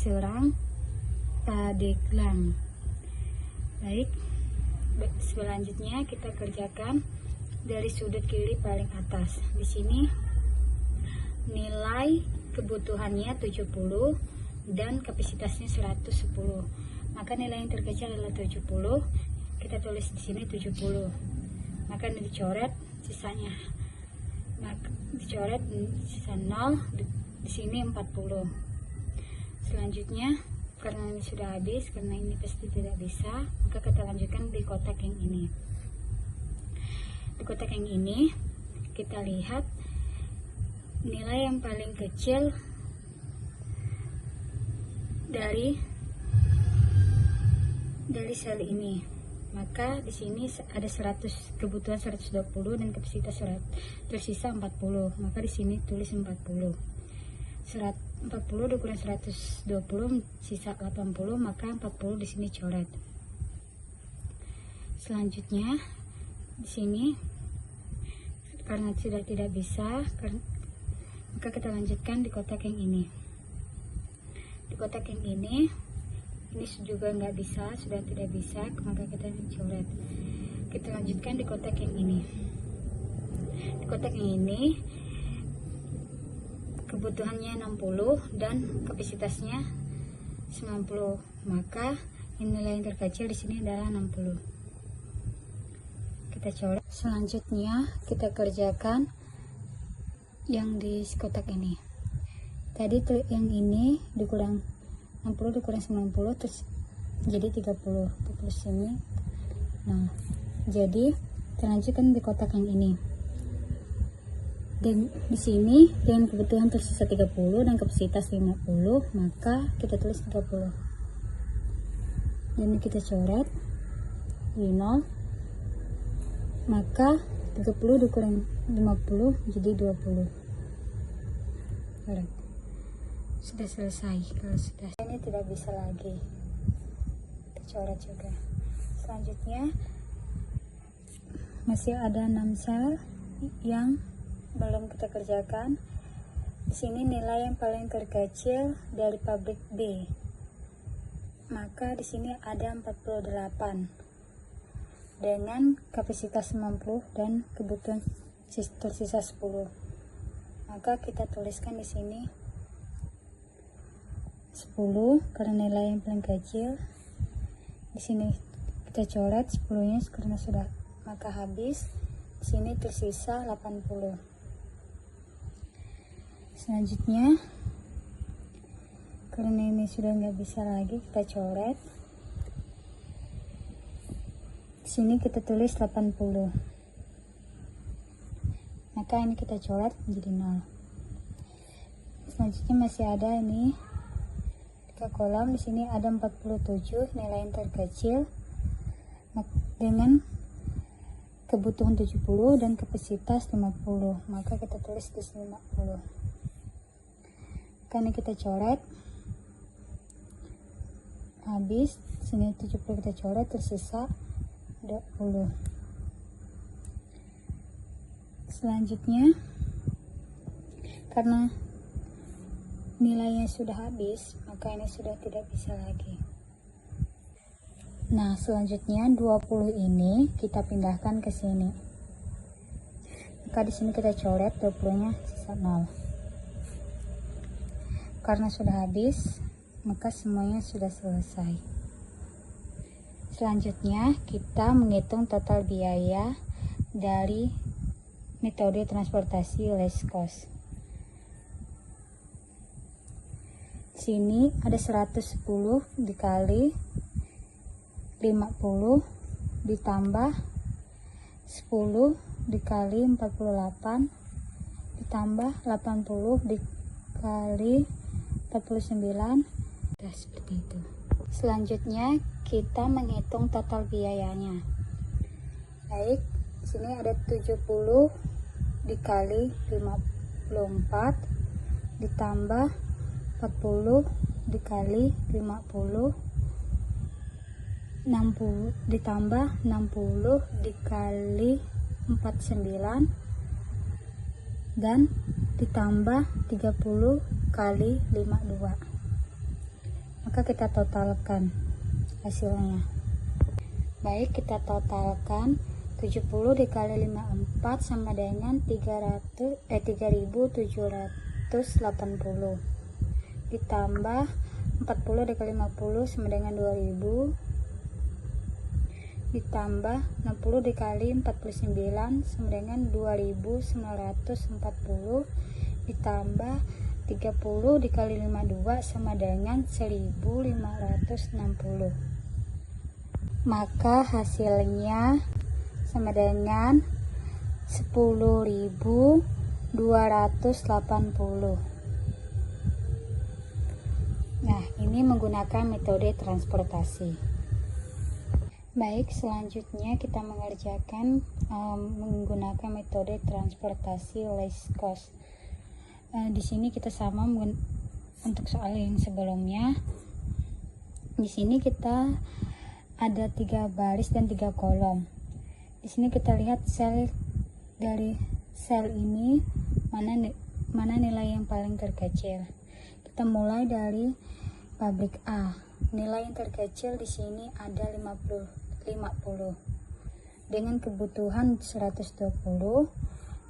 Serang Padeglang. Baik, selanjutnya kita kerjakan dari sudut kiri paling atas. Di sini nilai kebutuhannya 70 dan kapasitasnya 110. Maka nilai yang terkecil adalah 70. Kita tulis di sini 70. Maka ini dicoret sisanya. Maka dicoret sisa 0, di sini 40. Selanjutnya, karena ini sudah habis, karena ini pasti tidak bisa, maka kita lanjutkan di kotak yang ini. Di kotak yang ini kita lihat nilai yang paling kecil dari sel ini. Maka di sini ada 100, kebutuhan 120 dan kapasitas tersisa 40. Maka di sini tulis 40. 40 dikurang 120 sisa 80, maka 40 di sini coret. Selanjutnya di sini karena sudah tidak bisa, maka kita lanjutkan di kotak yang ini. Di kotak yang ini juga nggak bisa, sudah tidak bisa, maka kita coret. Kita lanjutkan di kotak yang ini. Di kotak yang ini kebutuhannya 60 dan kapasitasnya 90, maka nilai yang terkecil di sini adalah 60. Kita coret. Selanjutnya kita kerjakan yang di kotak ini. Tadi yang ini dikurang 60 dikurang 90 terus jadi 30 plus ini. Nah, jadi kita lanjutkan di kotak yang ini. Dan di sini dengan kebutuhan tersisa 30 dan kapasitas 50, maka kita tulis 30. Dan kita coret di 0. Maka 30 dikurang 50 jadi 20. Baik. Sudah selesai. Kalau sudah ini tidak bisa lagi, kita coret juga. Selanjutnya masih ada 6 sel yang belum kita kerjakan. Di sini nilai yang paling terkecil dari pabrik B. Maka di sini ada 48 dengan kapasitas 90 dan kebutuhan tersisa 10. Maka kita tuliskan di sini 10 karena nilai yang paling kecil. Di sini kita coret 10-nya karena sudah, maka habis. Di sini tersisa 80. Selanjutnya karena ini sudah nggak bisa lagi, kita coret. Di sini kita tulis 80. Maka ini kita coret menjadi 0. Selanjutnya masih ada ini ke kolam. Di sini ada 47 nilai yang terkecil dengan kebutuhan 70 dan kapasitas 50. Maka kita tulis di sini 50. Karena kita coret habis. Sini 70 kita coret, tersisa 20. Selanjutnya karena nilainya sudah habis, maka ini sudah tidak bisa lagi. Nah, selanjutnya 20 ini kita pindahkan ke sini. Maka di sini kita coret 20-nya sisa 0. Karena sudah habis, maka semuanya sudah selesai. Selanjutnya kita menghitung total biaya dari metode transportasi less cost. Sini ada 110 dikali 50 ditambah 10 dikali 48 ditambah 80 dikali 49. Seperti itu. Selanjutnya kita menghitung total biayanya. Baik, sini ada 70 dikali 54 ditambah 40 dikali 50 60 ditambah 60 dikali 49 dan ditambah 30 kali 52. maka kita totalkan hasilnya. Baik, kita totalkan 70 dikali 54 sama dengan 3780, ditambah 40 dikali 50 sama dengan 2000, ditambah 60 dikali 49 sama dengan 2940, ditambah 30 dikali 52 sama dengan 1560. Maka hasilnya sama dengan 10.280. Nah, ini menggunakan metode transportasi. Baik, selanjutnya kita mengerjakan menggunakan metode transportasi least cost. Di sini kita sama untuk soal yang sebelumnya. Di sini kita ada 3 baris dan 3 kolom. Di sini kita lihat dari sel ini mana nilai yang paling terkecil. Kita mulai dari pabrik A. Nilai yang terkecil di sini ada 50 dengan kebutuhan 120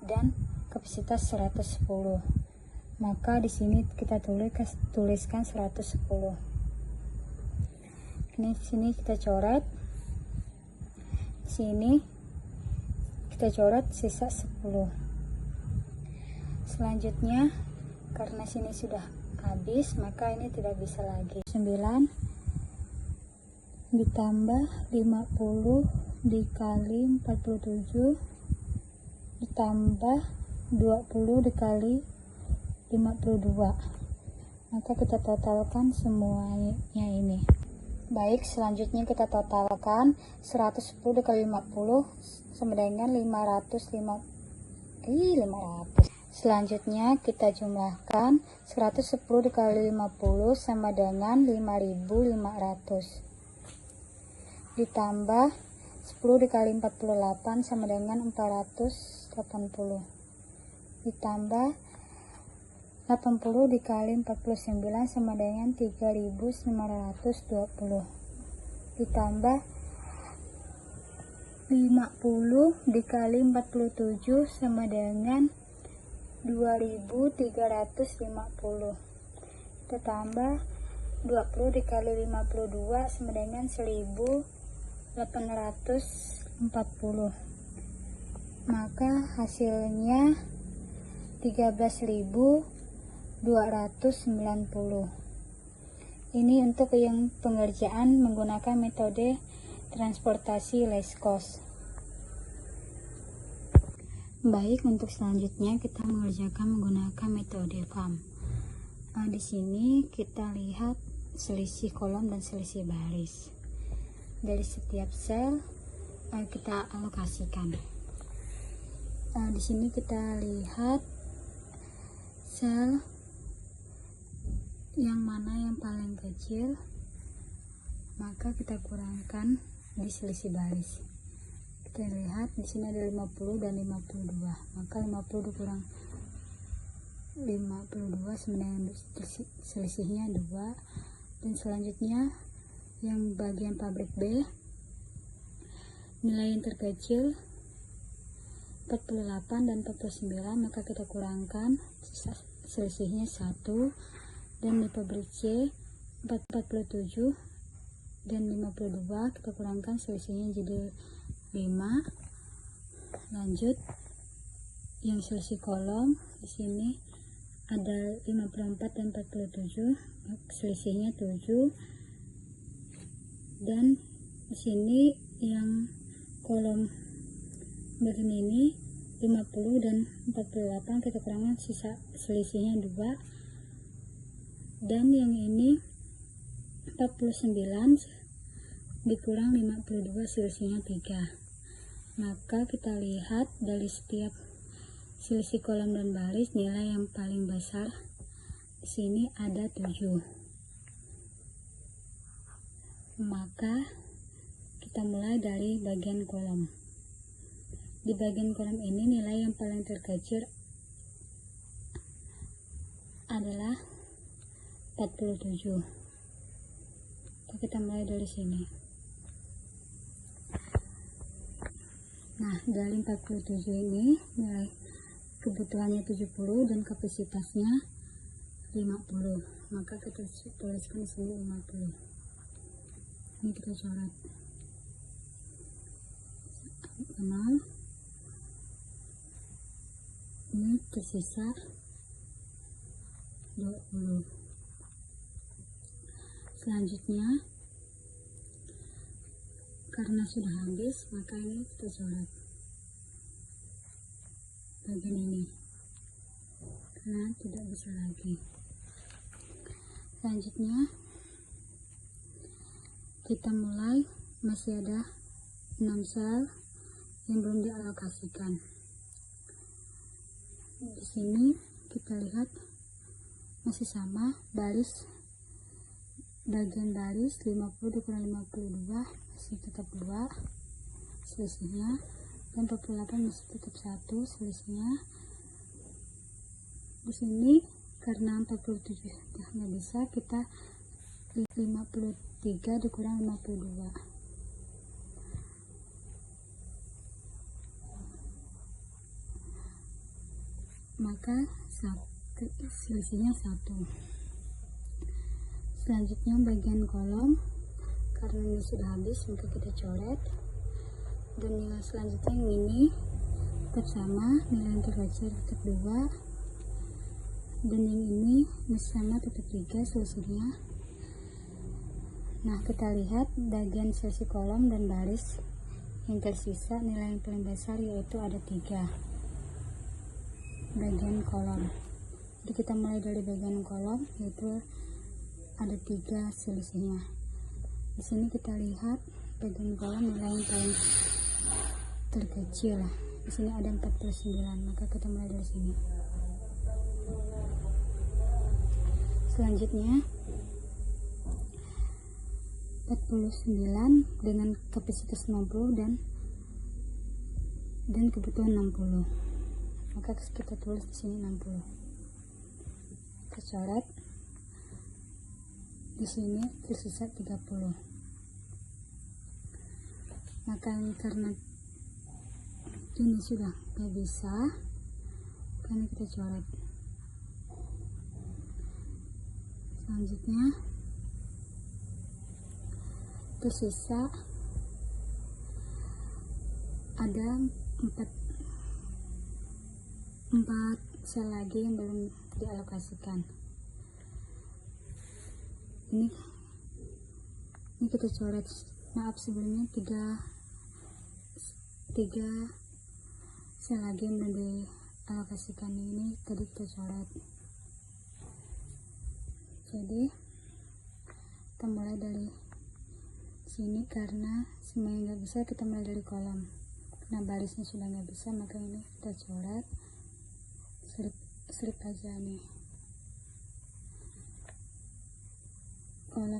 dan kapasitas 110. Maka di sini kita tuliskan 110. Ini sini kita coret, sini kita coret sisa 10. Selanjutnya karena sini sudah habis, maka ini tidak bisa lagi. 9 ditambah 50 dikali 47 ditambah 20 dikali 52. Maka kita totalkan semuanya ini. Baik, selanjutnya kita totalkan 110 dikali 50 sama dengan 500. Selanjutnya kita jumlahkan 110 dikali 50 sama dengan 5500. Ditambah 10 dikali 48 sama dengan 480. Ditambah 80 dikali 49 sama dengan 3520. Ditambah 50 dikali 47 sama dengan 2350. Kita tambah 20 dikali 52 sama dengan 1840. Maka hasilnya 13.290. Ini untuk yang pengerjaan menggunakan metode transportasi least cost. Baik, untuk selanjutnya kita mengerjakan menggunakan metode FAM. Di sini kita lihat selisih kolom dan selisih baris. Dari setiap sel kita alokasikan. Di sini kita lihat sel yang mana yang paling kecil, maka kita kurangkan di selisih baris. Kita lihat di sini ada 50 dan 52, maka 50 dikurang 52 sebenarnya selisihnya 2. Dan selanjutnya yang bagian pabrik B, nilai yang terkecil 48 dan 49, maka kita kurangkan selisihnya 1. Dan di pabrik C 47 dan 52, kita kurangkan selisihnya jadi 5. Lanjut yang selisih kolom, di sini ada 54 dan 47, selisihnya 7. Dan di sini yang kolom bagian ini 50 dan 48, kita kurangkan sisa selisihnya 2. Dan yang ini 49 dikurang 52, selisihnya 3. Maka kita lihat dari setiap selisih kolom dan baris, nilai yang paling besar di sini ada 7. Maka kita mulai dari bagian kolom. Di bagian kolom ini nilai yang paling terkecil adalah 47. Kita mulai dari sini. Nah, dari 47 ini nilai kebutuhannya 70 dan kapasitasnya 50, maka kita tuliskan di sini 50. Ini kita coret. Kenal. Ini tersisa 20. Selanjutnya, karena sudah habis, maka ini kita coret bagian ini karena tidak bisa lagi. Selanjutnya kita mulai, masih ada 6 sel yang belum dialokasikan. Di sini kita lihat masih sama, bagian baris 50 dikurang 52 masih tetap 2 selisihnya, dan 48 masih tetap 1 selisihnya. Di sini karena 47 nggak bisa, kita 53 dikurang 52, maka selisihnya 1. Selanjutnya bagian kolom, karena ini sudah habis maka kita coret, dan nilai selanjutnya yang ini tetap sama, nilai yang terkecil tetap 2, dan yang ini masih sama tetap 3 selisihnya. Nah, kita lihat bagian sesi kolom dan baris yang tersisa, nilai yang paling besar yaitu ada 3 bagian kolom. Jadi kita mulai dari bagian kolom, yaitu ada 3 selisihnya. Di sini kita lihat bagian kolom nilai yang paling terkecil. Di sini ada 49, maka kita mulai dari sini. Selanjutnya 49 dengan kapasitas 60 dan kebutuhan 60, maka kita tulis di sini 60. Kita coret. Di sini tersisa 30. Maka karena ini sudah gak bisa, karena kita coret. Selanjutnya tersisa ada 4 sel lagi yang belum dialokasikan. Ini kita coret. Maaf, sebelumnya 3 sel lagi yang belum dialokasikan, ini tadi kita coret. Jadi kita mulai dari sini, karena semuanya nggak bisa kita mulai dari kolom. Nah, barisnya sudah nggak bisa, maka ini kita coret, slip aja nih kolom.